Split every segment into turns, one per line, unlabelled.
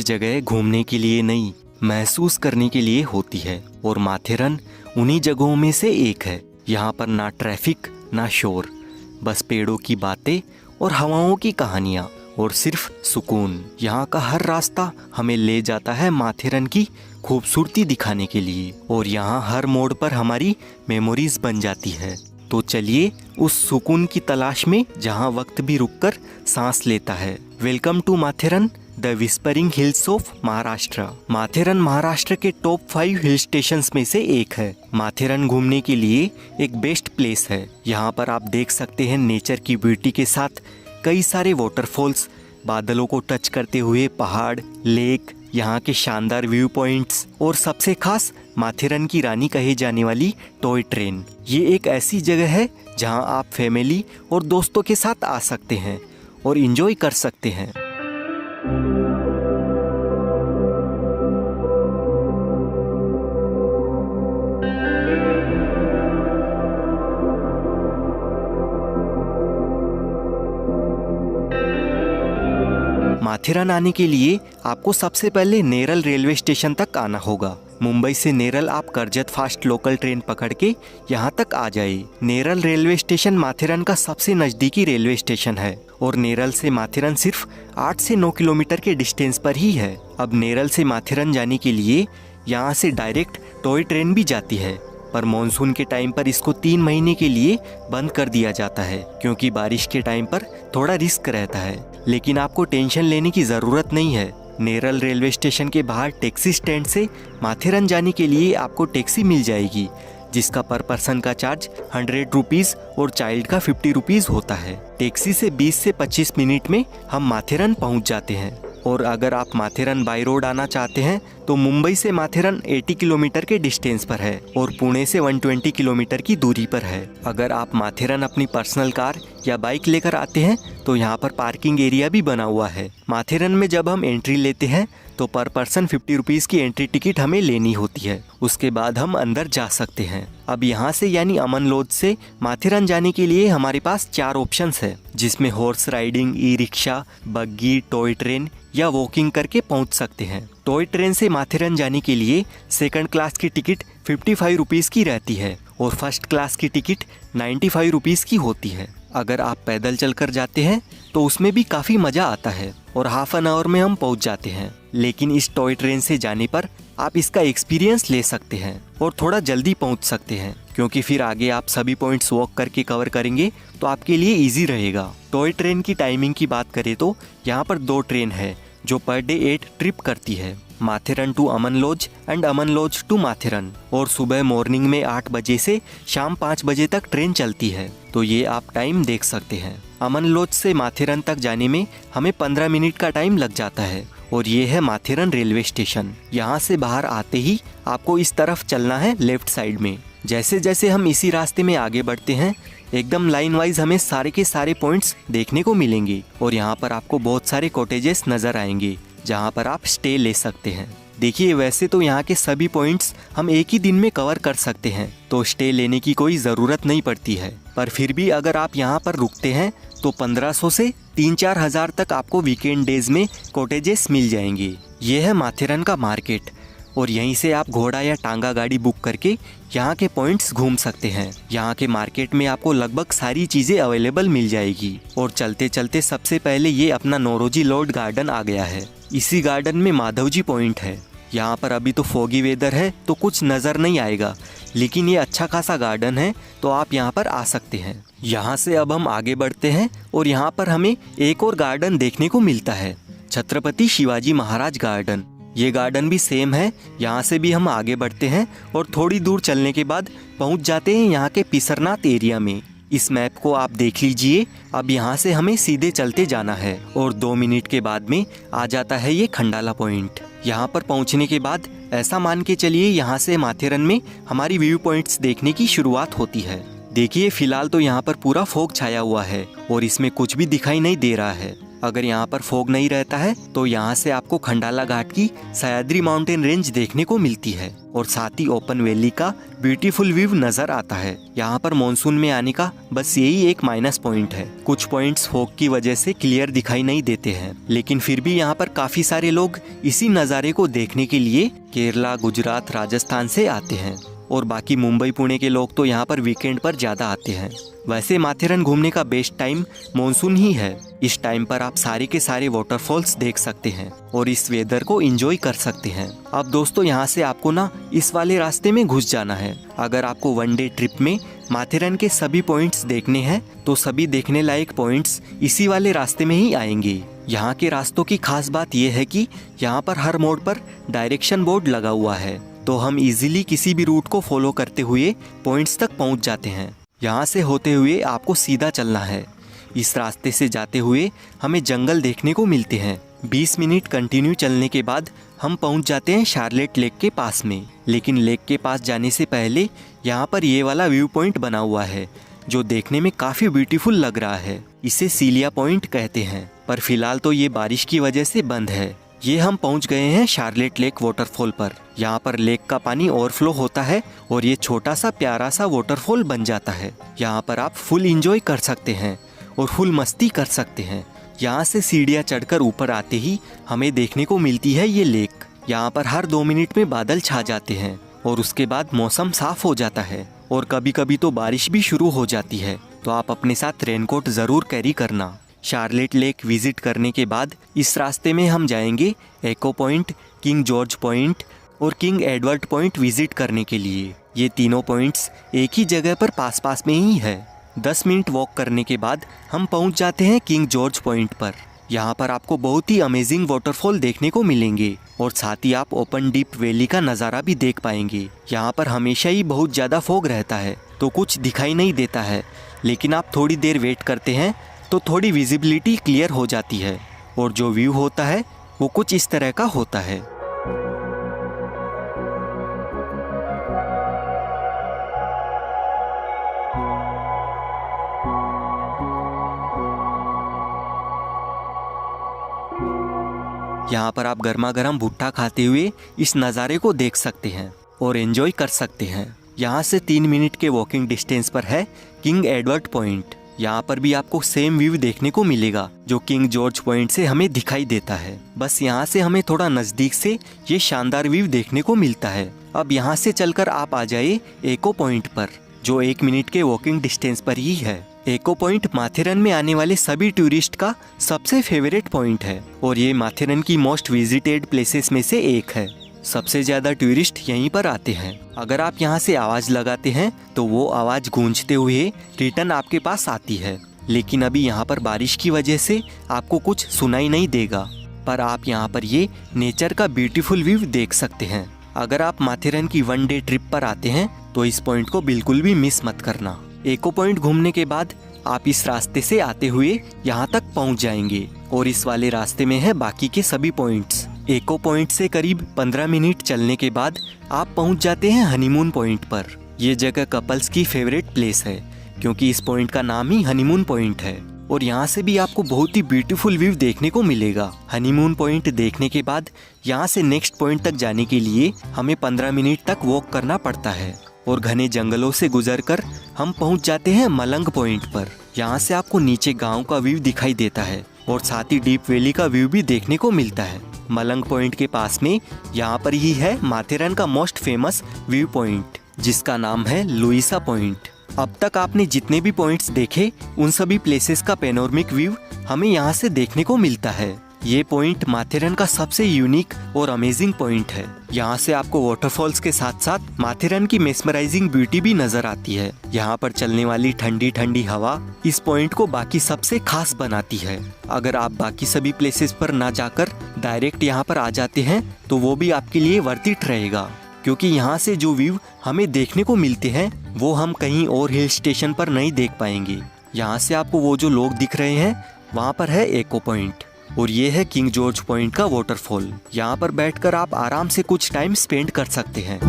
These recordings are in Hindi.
जगह घूमने के लिए नहीं, महसूस करने के लिए होती है और माथेरन उन्हीं जगहों में से एक है। यहाँ पर ना ट्रैफिक ना शोर, बस पेड़ों की बातें और हवाओं की कहानियाँ और सिर्फ सुकून। यहाँ का हर रास्ता हमें ले जाता है माथेरन की खूबसूरती दिखाने के लिए और यहाँ हर मोड़ पर हमारी मेमोरीज बन जाती है। तो चलिए उस सुकून की तलाश में जहाँ वक्त भी रुककर सांस लेता है। Welcome to Matheran, the whispering hills of Maharashtra. Matheran Maharashtra के टॉप 5 हिल स्टेशंस में से एक है। माथेरन घूमने के लिए एक बेस्ट प्लेस है। यहाँ पर आप देख सकते हैं नेचर की ब्यूटी के साथ कई सारे वाटरफॉल्स, बादलों को टच करते हुए पहाड़, लेक, यहाँ के शानदार व्यू पॉइंट्स और सबसे खास माथेरन की रानी कही जाने वाली टॉय ट्रेन। ये एक ऐसी जगह है जहाँ आप फैमिली और दोस्तों के साथ आ सकते हैं और एंजॉय कर सकते हैं। माथेरन आने के लिए आपको सबसे पहले नेरल रेलवे स्टेशन तक आना होगा। मुंबई से नेरल आप कर्जत फास्ट लोकल ट्रेन पकड़ के यहाँ तक आ जाए। नेरल रेलवे स्टेशन माथेरन का सबसे नज़दीकी रेलवे स्टेशन है और नेरल से माथेरन सिर्फ 8 से 9 किलोमीटर के डिस्टेंस पर ही है। अब नेरल से माथेरन जाने के लिए यहाँ से डायरेक्ट टॉय ट्रेन भी जाती है, पर मॉनसून के टाइम पर इसको 3 महीने के लिए बंद कर दिया जाता है क्योंकि बारिश के टाइम पर थोड़ा रिस्क रहता है। लेकिन आपको टेंशन लेने की ज़रूरत नहीं है। नेरल रेलवे स्टेशन के बाहर टैक्सी स्टैंड से माथेरन जाने के लिए आपको टैक्सी मिल जाएगी, जिसका पर पर्सन का चार्ज 100 रुपीज़ और चाइल्ड का 50 रुपीज़ होता है। टैक्सी से 20 से 25 मिनट में हम माथेरन पहुंच जाते हैं। और अगर आप माथेरन बाई रोड आना चाहते हैं तो मुंबई से माथेरन 80 किलोमीटर के डिस्टेंस पर है और पुणे से 120 किलोमीटर की दूरी पर है। अगर आप माथेरन अपनी पर्सनल कार या बाइक लेकर आते हैं तो यहाँ पर पार्किंग एरिया भी बना हुआ है। माथेरन में जब हम एंट्री लेते हैं तो पर पर्सन 50 रुपीज़ की एंट्री टिकट हमें लेनी होती है। उसके बाद हम अंदर जा सकते हैं। अब यहाँ से यानी अमन लॉज से माथेरन जाने के लिए हमारे पास 4 ऑप्शंस है, जिसमें हॉर्स राइडिंग, ई रिक्शा, बग्गी, टॉय ट्रेन या वॉकिंग करके पहुँच सकते हैं। टॉय ट्रेन से माथेरन जाने के लिए सेकंड क्लास की टिकट 55 रुपीज़ की रहती है और फर्स्ट क्लास की टिकट 95 रुपीज़ की होती है। अगर आप पैदल चलकर जाते हैं तो उसमें भी काफ़ी मज़ा आता है और हाफ एन आवर में हम पहुंच जाते हैं। लेकिन इस टॉय ट्रेन से जाने पर आप इसका एक्सपीरियंस ले सकते हैं और थोड़ा जल्दी पहुंच सकते हैं, क्योंकि फिर आगे आप सभी पॉइंट्स वॉक करके कवर करेंगे तो आपके लिए इजी रहेगा। टॉय ट्रेन की टाइमिंग की बात करें तो यहाँ पर 2 ट्रेन है जो पर डे 8 ट्रिप करती है, Matheran to Aman lodge and Aman lodge to Matheran. और सुबह मॉर्निंग में 8 बजे से शाम 5 बजे तक ट्रेन चलती है, तो ये आप टाइम देख सकते हैं। अमन लॉज से माथेरन तक जाने में हमें 15 मिनट का टाइम लग जाता है और ये है माथेरन रेलवे स्टेशन। यहाँ से बाहर आते ही आपको इस तरफ चलना है लेफ्ट साइड में। जैसे जैसे हम इसी रास्ते में आगे बढ़ते हैं एकदम लाइन वाइज हमें सारे के सारे पॉइंट्स देखने को मिलेंगे और यहाँ पर आपको बहुत सारे कॉटेजेस नज़र आएंगे जहाँ पर आप स्टे ले सकते हैं। देखिए, वैसे तो यहाँ के सभी पॉइंट्स हम एक ही दिन में कवर कर सकते हैं, तो स्टे लेने की कोई ज़रूरत नहीं पड़ती है। पर फिर भी अगर आप यहाँ पर रुकते हैं तो 1500 से 3-4 हज़ार तक आपको वीकेंड डेज में कॉटेजेस मिल जाएंगे। ये है माथेरन का मार्केट और यहीं से आप घोड़ा या टांगा गाड़ी बुक करके यहाँ के पॉइंट्स घूम सकते हैं। यहाँ के मार्केट में आपको लगभग सारी चीज़ें अवेलेबल मिल जाएगी। और चलते चलते सबसे पहले ये अपना नौरोजी लॉर्ड गार्डन आ गया है। इसी गार्डन में माधवजी पॉइंट है। यहाँ पर अभी तो फॉगी वेदर है तो कुछ नज़र नहीं आएगा, लेकिन ये अच्छा खासा गार्डन है तो आप यहाँ पर आ सकते हैं। यहाँ से अब हम आगे बढ़ते हैं और यहाँ पर हमें एक और गार्डन देखने को मिलता है, छत्रपति शिवाजी महाराज गार्डन। ये गार्डन भी सेम है। यहाँ से भी हम आगे बढ़ते हैं और थोड़ी दूर चलने के बाद पहुँच जाते हैं यहाँ के पिसरनाथ एरिया में। इस मैप को आप देख लीजिए। अब यहाँ से हमें सीधे चलते जाना है और 2 मिनट के बाद में आ जाता है ये खंडाला पॉइंट। यहाँ पर पहुँचने के बाद ऐसा मान के चलिए यहाँ से माथेरन में हमारी व्यू पॉइंट्स देखने की शुरुआत होती है। देखिए, फिलहाल तो यहाँ पर पूरा फॉग छाया हुआ है और इसमें कुछ भी दिखाई नहीं दे रहा है। अगर यहाँ पर फॉग नहीं रहता है तो यहाँ से आपको खंडाला घाट की सह्याद्री माउंटेन रेंज देखने को मिलती है और साथ ही ओपन वैली का ब्यूटीफुल व्यू नजर आता है। यहाँ पर मॉनसून में आने का बस यही एक माइनस पॉइंट है, कुछ पॉइंट्स फॉग की वजह से क्लियर दिखाई नहीं देते हैं, लेकिन फिर भी यहाँ पर काफी सारे लोग इसी नज़ारे को देखने के लिए केरला, गुजरात, राजस्थान से आते हैं और बाकी मुंबई, पुणे के लोग तो यहाँ पर वीकेंड पर ज़्यादा आते हैं। वैसे माथेरन घूमने का बेस्ट टाइम मॉनसून ही है। इस टाइम पर आप सारे के सारे वाटरफॉल्स देख सकते हैं और इस वेदर को एंजॉय कर सकते हैं। अब दोस्तों यहाँ से आपको ना इस वाले रास्ते में घुस जाना है। अगर आपको वन डे ट्रिप में माथेरन के सभी पॉइंट्स देखने हैं तो सभी देखने लायक पॉइंट्स इसी वाले रास्ते में ही आएंगे। यहाँ के रास्तों की खास बात यह है कि यहाँ पर हर मोड़ पर डायरेक्शन बोर्ड लगा हुआ है, तो हम इजीली किसी भी रूट को फॉलो करते हुए पॉइंट्स तक पहुँच जाते हैं। यहाँ से होते हुए आपको सीधा चलना है। इस रास्ते से जाते हुए हमें जंगल देखने को मिलते हैं। 20 मिनट कंटिन्यू चलने के बाद हम पहुँच जाते हैं शार्लेट लेक के पास में। लेकिन लेक के पास जाने से पहले यहाँ पर ये वाला व्यू पॉइंट बना हुआ है जो देखने में काफ़ी ब्यूटीफुल लग रहा है। इसे सीलिया पॉइंट कहते हैं, पर फिलहाल तो ये बारिश की वजह से बंद है। ये हम पहुंच गए हैं शार्लेट लेक वाटरफॉल पर। यहाँ पर लेक का पानी ओवरफ्लो होता है और ये छोटा सा प्यारा सा वाटरफॉल बन जाता है। यहाँ पर आप फुल एंजॉय कर सकते हैं और फुल मस्ती कर सकते हैं। यहाँ से सीढ़ियाँ चढ़कर ऊपर आते ही हमें देखने को मिलती है ये लेक। यहाँ पर हर 2 मिनट में बादल छा जाते हैं और उसके बाद मौसम साफ हो जाता है और कभी कभी तो बारिश भी शुरू हो जाती है, तो आप अपने साथ रेनकोट ज़रूर कैरी करना। शार्लेट लेक विजिट करने के बाद इस रास्ते में हम जाएंगे एको पॉइंट, किंग जॉर्ज पॉइंट और किंग एडवर्ड पॉइंट विजिट करने के लिए। ये तीनों पॉइंट्स एक ही जगह पर पास पास में ही है। 10 मिनट वॉक करने के बाद हम पहुंच जाते हैं किंग जॉर्ज पॉइंट पर। यहाँ पर आपको बहुत ही अमेजिंग वाटरफॉल देखने को मिलेंगे और साथ ही आप ओपन डीप वैली का नज़ारा भी देख पाएंगे। यहाँ पर हमेशा ही बहुत ज़्यादा फॉग रहता है तो कुछ दिखाई नहीं देता है, लेकिन आप थोड़ी देर वेट करते हैं तो थोड़ी विजिबिलिटी क्लियर हो जाती है और जो व्यू होता है वो कुछ इस तरह का होता है। यहाँ पर आप गर्मा गर्म भुट्टा खाते हुए इस नज़ारे को देख सकते हैं और एंजॉय कर सकते हैं। यहाँ से 3 मिनट के वॉकिंग डिस्टेंस पर है किंग एडवर्ड पॉइंट। यहाँ पर भी आपको सेम व्यू देखने को मिलेगा जो किंग जॉर्ज पॉइंट से हमें दिखाई देता है, बस यहाँ से हमें थोड़ा नज़दीक से ये शानदार व्यू देखने को मिलता है। अब यहाँ से चलकर आप आ जाइए एको पॉइंट पर जो 1 मिनट के वॉकिंग डिस्टेंस पर ही है। एको पॉइंट माथेरन में आने वाले सभी टूरिस्ट का सबसे फेवरेट पॉइंट है और ये माथेरन की मोस्ट विजिटेड प्लेसेस में से एक है। सबसे ज़्यादा टूरिस्ट यहीं पर आते हैं। अगर आप यहाँ से आवाज़ लगाते हैं तो वो आवाज़ गूंजते हुए रिटर्न आपके पास आती है, लेकिन अभी यहाँ पर बारिश की वजह से आपको कुछ सुनाई नहीं देगा, पर आप यहाँ पर ये नेचर का ब्यूटीफुल व्यू देख सकते हैं। अगर आप माथेरन की 1 डे ट्रिप पर आते हैं तो इस पॉइंट को बिल्कुल भी मिस मत करना। एको पॉइंट घूमने के बाद आप इस रास्ते से आते हुए यहाँ तक पहुँच जाएंगे और इस वाले रास्ते में है बाकी के सभी पॉइंट्स। एको पॉइंट से करीब 15 मिनट चलने के बाद आप पहुँच जाते हैं हनीमून पॉइंट पर। ये जगह कपल्स की फेवरेट प्लेस है क्योंकि इस पॉइंट का नाम ही हनीमून पॉइंट है और यहाँ से भी आपको बहुत ही ब्यूटीफुल व्यू देखने को मिलेगा। हनीमून पॉइंट देखने के बाद यहाँ से नेक्स्ट पॉइंट तक जाने के लिए हमें 15 मिनट तक वॉक करना पड़ता है और घने जंगलों से गुजरकर हम पहुँच जाते हैं मलंग पॉइंट पर। यहाँ से आपको नीचे गाँव का व्यू दिखाई देता है और साथ ही डीप वैली का व्यू भी देखने को मिलता है। मलंग पॉइंट के पास में यहाँ पर ही है माथेरन का मोस्ट फेमस व्यू पॉइंट जिसका नाम है लुइसा पॉइंट। अब तक आपने जितने भी पॉइंट्स देखे उन सभी प्लेसेस का पैनोरमिक व्यू हमें यहाँ से देखने को मिलता है। ये पॉइंट माथेरन का सबसे यूनिक और अमेजिंग पॉइंट है। यहाँ से आपको वाटरफॉल्स के साथ साथ माथेरन की मेस्मराइजिंग ब्यूटी भी नजर आती है। यहाँ पर चलने वाली ठंडी ठंडी हवा इस पॉइंट को बाकी सबसे खास बनाती है। अगर आप बाकी सभी प्लेसेस पर ना जाकर डायरेक्ट यहाँ पर आ जाते हैं तो वो भी आपके लिए वर्थ इट रहेगा, क्योंकि यहाँ से जो व्यू हमें देखने को मिलते हैं वो हम कहीं और हिल स्टेशन पर नहीं देख पाएंगे। यहाँ से आपको वो जो लोग दिख रहे हैं वहाँ पर है एको पॉइंट और ये है किंग जॉर्ज पॉइंट का वाटरफॉल। यहाँ पर बैठकर आप आराम से कुछ टाइम स्पेंड कर सकते हैं।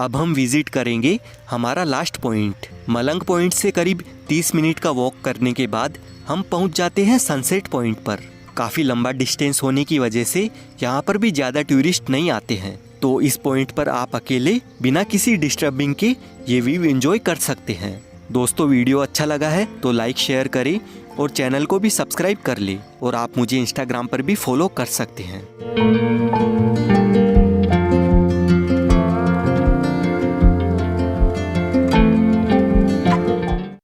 अब हम विजिट करेंगे हमारा लास्ट पॉइंट। मलंग पॉइंट से करीब 30 मिनट का वॉक करने के बाद हम पहुंच जाते हैं सनसेट पॉइंट पर। काफ़ी लंबा डिस्टेंस होने की वजह से यहाँ पर भी ज़्यादा टूरिस्ट नहीं आते हैं, तो इस पॉइंट पर आप अकेले बिना किसी डिस्टर्बिंग के ये व्यू एंजॉय कर सकते हैं। दोस्तों वीडियो अच्छा लगा है तो लाइक शेयर करें और चैनल को भी सब्सक्राइब कर ले, और आप मुझे इंस्टाग्राम पर भी फॉलो कर सकते हैं।